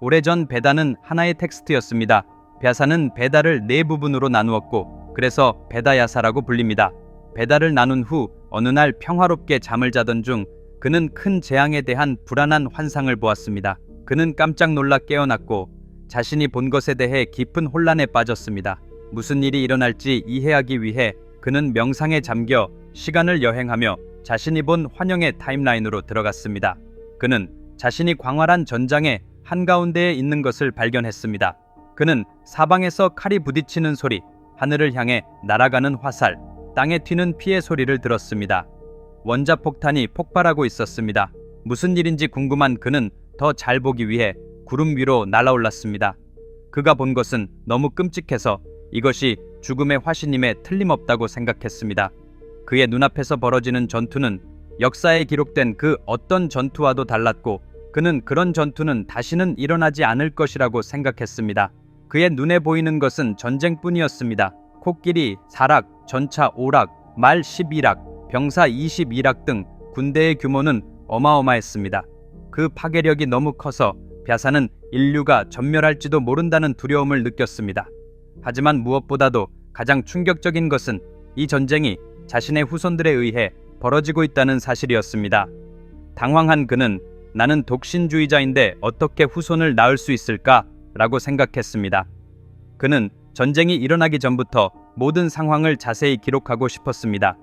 오래전 베다는 하나의 텍스트였습니다. 벼사는 베다를 네 부분으로 나누었고 그래서 베다야사라고 불립니다. 베다를 나눈 후 어느 날 평화롭게 잠을 자던 중 그는 큰 재앙에 대한 불안한 환상을 보았습니다. 그는 깜짝 놀라 깨어났고 자신이 본 것에 대해 깊은 혼란에 빠졌습니다. 무슨 일이 일어날지 이해하기 위해 그는 명상에 잠겨 시간을 여행하며 자신이 본 환영의 타임라인으로 들어갔습니다. 그는 자신이 광활한 전장의 한가운데에 있는 것을 발견했습니다. 그는 사방에서 칼이 부딪히는 소리, 하늘을 향해 날아가는 화살, 땅에 튀는 피의 소리를 들었습니다. 원자폭탄이 폭발하고 있었습니다. 무슨 일인지 궁금한 그는 더 잘 보기 위해 구름 위로 날아올랐습니다. 그가 본 것은 너무 끔찍해서 이것이 죽음의 화신임에 틀림없다고 생각했습니다. 그의 눈앞에서 벌어지는 전투는 역사에 기록된 그 어떤 전투와도 달랐고 그는 그런 전투는 다시는 일어나지 않을 것이라고 생각했습니다. 그의 눈에 보이는 것은 전쟁뿐이었습니다. 코끼리, 사락, 전차 5락, 말 11락, 병사 21락 등 군대의 규모는 어마어마했습니다. 그 파괴력이 너무 커서 벼사는 인류가 전멸할지도 모른다는 두려움을 느꼈습니다. 하지만 무엇보다도 가장 충격적인 것은 이 전쟁이 자신의 후손들에 의해 벌어지고 있다는 사실이었습니다. 당황한 그는 나는 독신주의자인데 어떻게 후손을 낳을 수 있을까? 라고 생각했습니다. 그는 전쟁이 일어나기 전부터 모든 상황을 자세히 기록하고 싶었습니다.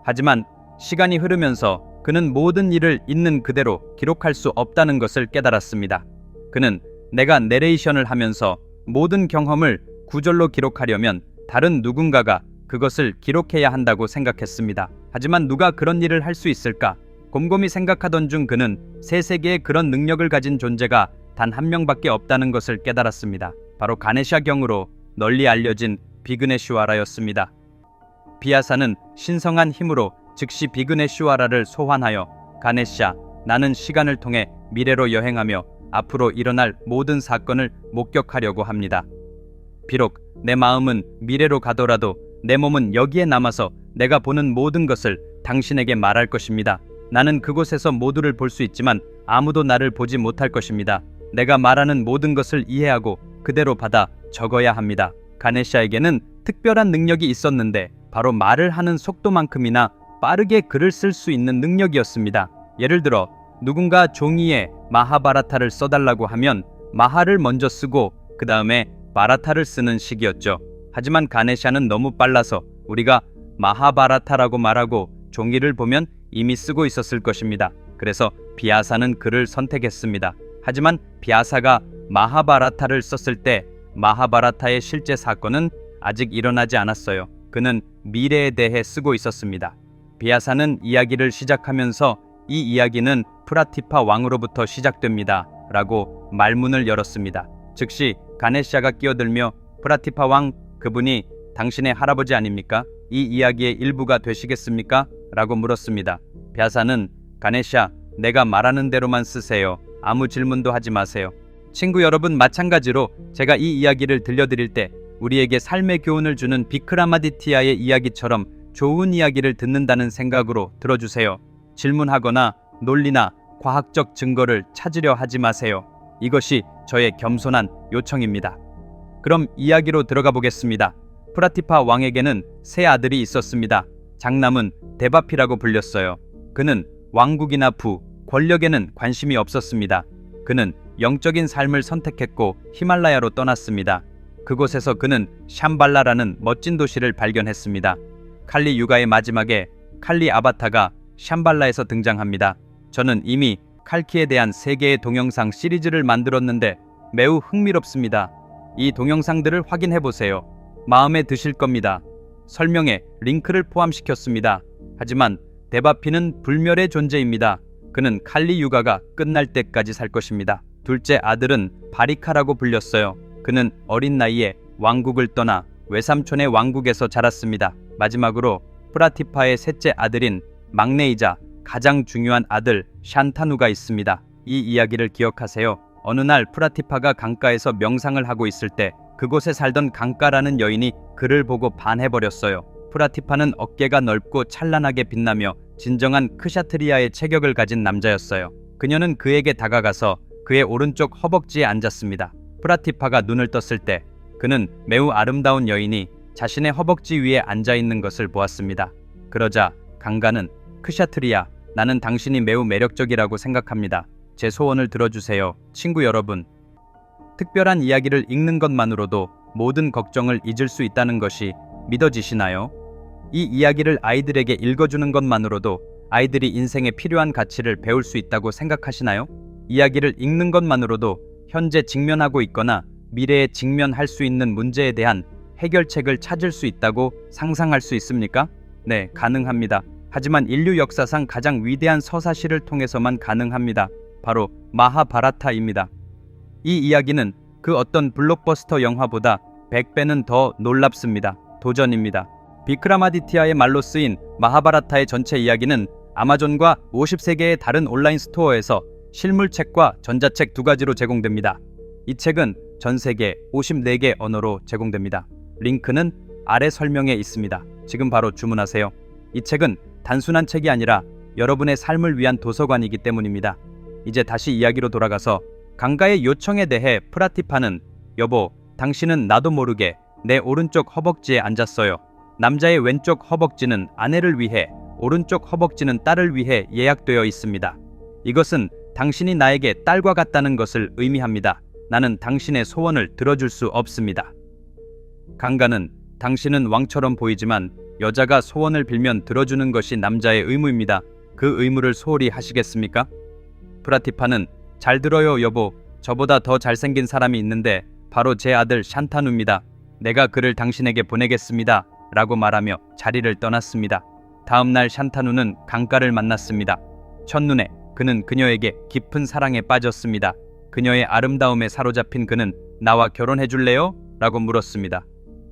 하지만 시간이 흐르면서 그는 모든 일을 있는 그대로 기록할 수 없다는 것을 깨달았습니다. 그는 내가 내레이션을 하면서 모든 경험을 구절로 기록하려면 다른 누군가가 그것을 기록해야 한다고 생각했습니다. 하지만 누가 그런 일을 할 수 있을까? 곰곰이 생각하던 중 그는 새 세계에 그런 능력을 가진 존재가 단 한 명밖에 없다는 것을 깨달았습니다. 바로 가네샤 경으로 널리 알려진 비그네슈와라였습니다. 비아사는 신성한 힘으로 즉시 비그네슈와라를 소환하여 가네샤, 나는 시간을 통해 미래로 여행하며 앞으로 일어날 모든 사건을 목격하려고 합니다. 비록 내 마음은 미래로 가더라도 내 몸은 여기에 남아서 내가 보는 모든 것을 당신에게 말할 것입니다. 나는 그곳에서 모두를 볼 수 있지만 아무도 나를 보지 못할 것입니다. 내가 말하는 모든 것을 이해하고 그대로 받아 적어야 합니다. 가네샤에게는 특별한 능력이 있었는데 바로 말을 하는 속도만큼이나 빠르게 글을 쓸 수 있는 능력이었습니다. 예를 들어 누군가 종이에 마하바라타를 써달라고 하면 마하를 먼저 쓰고 그 다음에 바라타를 쓰는 식이었죠. 하지만 가네샤는 너무 빨라서 우리가 마하바라타라고 말하고 종이를 보면 이미 쓰고 있었을 것입니다. 그래서 비아사는 그를 선택했습니다. 하지만 비아사가 마하바라타를 썼을 때 마하바라타의 실제 사건은 아직 일어나지 않았어요. 그는 미래에 대해 쓰고 있었습니다. 비아사는 이야기를 시작하면서 이 이야기는 프라티파 왕으로부터 시작됩니다. 라고 말문을 열었습니다. 즉시 가네샤가 끼어들며 프라티파 왕, 그분이 당신의 할아버지 아닙니까? 이 이야기의 일부가 되시겠습니까? 라고 물었습니다. 벼사는 가네샤, 내가 말하는 대로만 쓰세요. 아무 질문도 하지 마세요. 친구 여러분, 마찬가지로 제가 이 이야기를 들려드릴 때 우리에게 삶의 교훈을 주는 비크라마디티아의 이야기처럼 좋은 이야기를 듣는다는 생각으로 들어주세요. 질문하거나 논리나 과학적 증거를 찾으려 하지 마세요. 이것이 저의 겸손한 요청입니다. 그럼 이야기로 들어가 보겠습니다. 프라티파 왕에게는 세 아들이 있었습니다. 장남은 데바피라고 불렸어요. 그는 왕국이나 부, 권력에는 관심이 없었습니다. 그는 영적인 삶을 선택했고 히말라야로 떠났습니다. 그곳에서 그는 샴발라라는 멋진 도시를 발견했습니다. 칼리 유가의 마지막에 칼리 아바타가 샴발라에서 등장합니다. 저는 이미 칼키에 대한 3개의 동영상 시리즈를 만들었는데 매우 흥미롭습니다. 이 동영상들을 확인해보세요. 마음에 드실 겁니다. 설명에 링크를 포함시켰습니다. 하지만 데바피는 불멸의 존재입니다. 그는 칼리 유가가 끝날 때까지 살 것입니다. 둘째 아들은 바리카라고 불렸어요. 그는 어린 나이에 왕국을 떠나 외삼촌의 왕국에서 자랐습니다. 마지막으로 프라티파의 셋째 아들인 막내이자 가장 중요한 아들 샨타누가 있습니다. 이 이야기를 기억하세요. 어느 날 프라티파가 강가에서 명상을 하고 있을 때 그곳에 살던 강가라는 여인이 그를 보고 반해버렸어요. 프라티파는 어깨가 넓고 찬란하게 빛나며 진정한 크샤트리아의 체격을 가진 남자였어요. 그녀는 그에게 다가가서 그의 오른쪽 허벅지에 앉았습니다. 프라티파가 눈을 떴을 때 그는 매우 아름다운 여인이 자신의 허벅지 위에 앉아있는 것을 보았습니다. 그러자 강가는 크샤트리야, 나는 당신이 매우 매력적이라고 생각합니다. 제 소원을 들어주세요. 친구 여러분, 특별한 이야기를 읽는 것만으로도 모든 걱정을 잊을 수 있다는 것이 믿어지시나요? 이 이야기를 아이들에게 읽어주는 것만으로도 아이들이 인생에 필요한 가치를 배울 수 있다고 생각하시나요? 이야기를 읽는 것만으로도 현재 직면하고 있거나 미래에 직면할 수 있는 문제에 대한 해결책을 찾을 수 있다고 상상할 수 있습니까? 네, 가능합니다. 하지만 인류 역사상 가장 위대한 서사시를 통해서만 가능합니다. 바로 마하바라타입니다. 이 이야기는 그 어떤 블록버스터 영화보다 100배는 더 놀랍습니다. 도전입니다. 비크라마디티아의 말로 쓰인 마하바라타의 전체 이야기는 아마존과 53개의 다른 온라인 스토어에서 실물책과 전자책 두 가지로 제공됩니다. 이 책은 전 세계 54개 언어로 제공됩니다. 링크는 아래 설명에 있습니다. 지금 바로 주문하세요. 이 책은 단순한 책이 아니라 여러분의 삶을 위한 도서관이기 때문입니다. 이제 다시 이야기로 돌아가서 강가의 요청에 대해 프라티파는 여보, 당신은 나도 모르게 내 오른쪽 허벅지에 앉았어요. 남자의 왼쪽 허벅지는 아내를 위해, 오른쪽 허벅지는 딸을 위해 예약되어 있습니다. 이것은 당신이 나에게 딸과 같다는 것을 의미합니다. 나는 당신의 소원을 들어줄 수 없습니다. 강가는 당신은 왕처럼 보이지만 여자가 소원을 빌면 들어주는 것이 남자의 의무입니다. 그 의무를 소홀히 하시겠습니까? 프라티파는 잘 들어요 여보, 저보다 더 잘생긴 사람이 있는데 바로 제 아들 샨타누입니다. 내가 그를 당신에게 보내겠습니다. 라고 말하며 자리를 떠났습니다. 다음 날 샨타누는 강가를 만났습니다. 첫눈에 그는 그녀에게 깊은 사랑에 빠졌습니다. 그녀의 아름다움에 사로잡힌 그는 나와 결혼해 줄래요? 라고 물었습니다.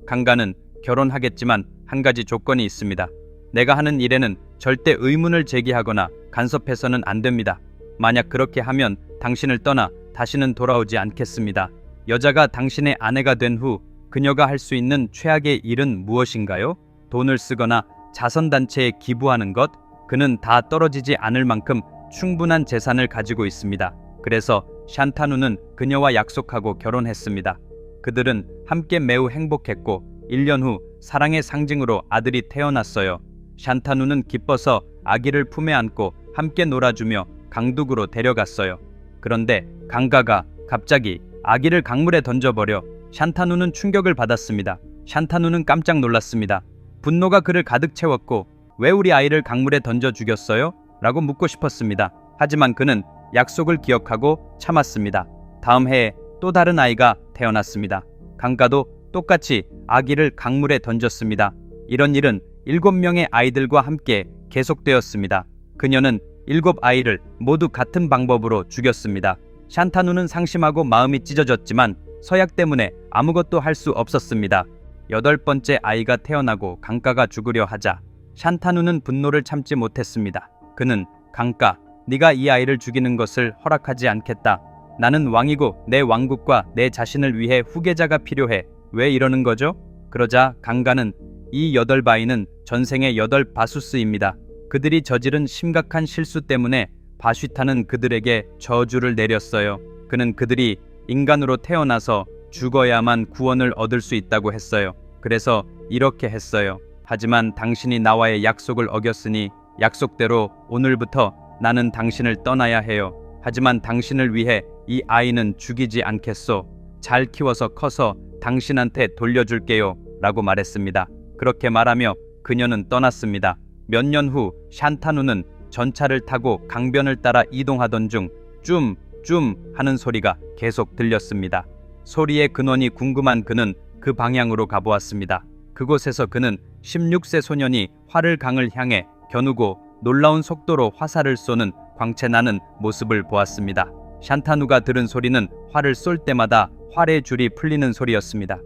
강가는 결혼하겠지만 한 가지 조건이 있습니다. 내가 하는 일에는 절대 의문을 제기하거나 간섭해서는 안 됩니다. 만약 그렇게 하면 당신을 떠나 다시는 돌아오지 않겠습니다. 여자가 당신의 아내가 된 후 그녀가 할 수 있는 최악의 일은 무엇인가요? 돈을 쓰거나 자선단체에 기부하는 것? 그는 다 떨어지지 않을 만큼 충분한 재산을 가지고 있습니다. 그래서 샨타누는 그녀와 약속하고 결혼했습니다. 그들은 함께 매우 행복했고 1년 후 사랑의 상징으로 아들이 태어났어요. 샨타누는 기뻐서 아기를 품에 안고 함께 놀아주며 강둑으로 데려갔어요. 그런데 강가가 갑자기 아기를 강물에 던져버려 샨타누는 충격을 받았습니다. 샨타누는 깜짝 놀랐습니다. 분노가 그를 가득 채웠고 왜 우리 아이를 강물에 던져 죽였어요? 라고 묻고 싶었습니다. 하지만 그는 약속을 기억하고 참았습니다. 다음 해에 또 다른 아이가 태어났습니다. 강가도 똑같이 아기를 강물에 던졌습니다. 이런 일은 7명의 아이들과 함께 계속되었습니다. 그녀는 7아이를 모두 같은 방법으로 죽였습니다. 샨타누는 상심하고 마음이 찢어졌지만 서약 때문에 아무것도 할 수 없었습니다. 8번째 아이가 태어나고 강가가 죽으려 하자 샨타누는 분노를 참지 못했습니다. 그는 강가, 네가 이 아이를 죽이는 것을 허락하지 않겠다. 나는 왕이고 내 왕국과 내 자신을 위해 후계자가 필요해. 왜 이러는 거죠? 그러자 강가는 이 8바위는 전생의 8바수스입니다. 그들이 저지른 심각한 실수 때문에 바쉬타는 그들에게 저주를 내렸어요. 그는 그들이 인간으로 태어나서 죽어야만 구원을 얻을 수 있다고 했어요. 그래서 이렇게 했어요. 하지만 당신이 나와의 약속을 어겼으니 약속대로 오늘부터 나는 당신을 떠나야 해요. 하지만 당신을 위해 이 아이는 죽이지 않겠소. 잘 키워서 커서 당신한테 돌려줄게요. 라고 말했습니다. 그렇게 말하며 그녀는 떠났습니다. 몇 년 후 샨타누는 전차를 타고 강변을 따라 이동하던 중 쫌쫌 하는 소리가 계속 들렸습니다. 소리의 근원이 궁금한 그는 그 방향으로 가보았습니다. 그곳에서 그는 16세 소년이 활을 강을 향해 겨누고 놀라운 속도로 화살을 쏘는 광채나는 모습을 보았습니다. 샨타누가 들은 소리는 활을 쏠 때마다 활의 줄이 풀리는 소리였습니다.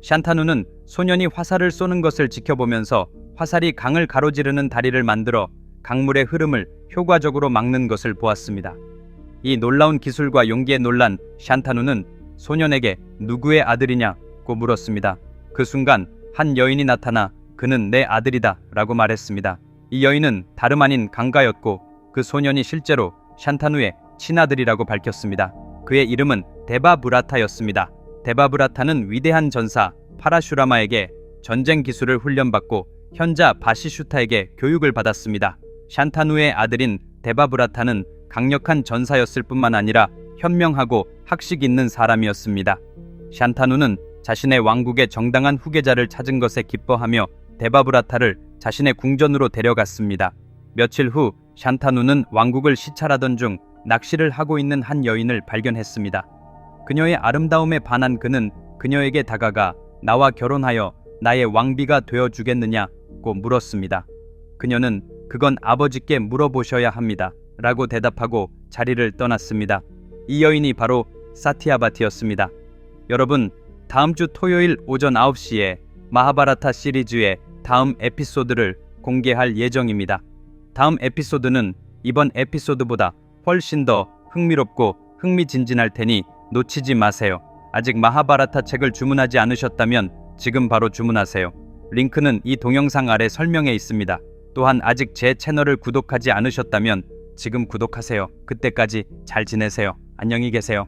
샨타누는 소년이 화살을 쏘는 것을 지켜보면서 화살이 강을 가로지르는 다리를 만들어 강물의 흐름을 효과적으로 막는 것을 보았습니다. 이 놀라운 기술과 용기에 놀란 샨타누는 소년에게 누구의 아들이냐고 물었습니다. 그 순간 한 여인이 나타나 그는 내 아들이다 라고 말했습니다. 이 여인은 다름 아닌 강가였고 그 소년이 실제로 샨타누의 친아들이라고 밝혔습니다. 그의 이름은 데바브라타였습니다. 데바브라타는 위대한 전사 파라슈라마에게 전쟁 기술을 훈련받고 현자 바시슈타에게 교육을 받았습니다. 샨타누의 아들인 데바브라타는 강력한 전사였을 뿐만 아니라 현명하고 학식 있는 사람이었습니다. 샨타누는 자신의 왕국의 정당한 후계자를 찾은 것에 기뻐하며 데바브라타를 자신의 궁전으로 데려갔습니다. 며칠 후 샨타누는 왕국을 시찰하던 중 낚시를 하고 있는 한 여인을 발견했습니다. 그녀의 아름다움에 반한 그는 그녀에게 다가가 나와 결혼하여 나의 왕비가 되어주겠느냐고 물었습니다. 그녀는 그건 아버지께 물어보셔야 합니다 라고 대답하고 자리를 떠났습니다. 이 여인이 바로 사티아바티였습니다. 여러분, 다음 주 토요일 오전 9시에 마하바라타 시리즈의 다음 에피소드를 공개할 예정입니다. 다음 에피소드는 이번 에피소드보다 훨씬 더 흥미롭고 흥미진진할 테니 놓치지 마세요. 아직 마하바라타 책을 주문하지 않으셨다면 지금 바로 주문하세요. 링크는 이 동영상 아래 설명에 있습니다. 또한 아직 제 채널을 구독하지 않으셨다면 지금 구독하세요. 그때까지 잘 지내세요. 안녕히 계세요.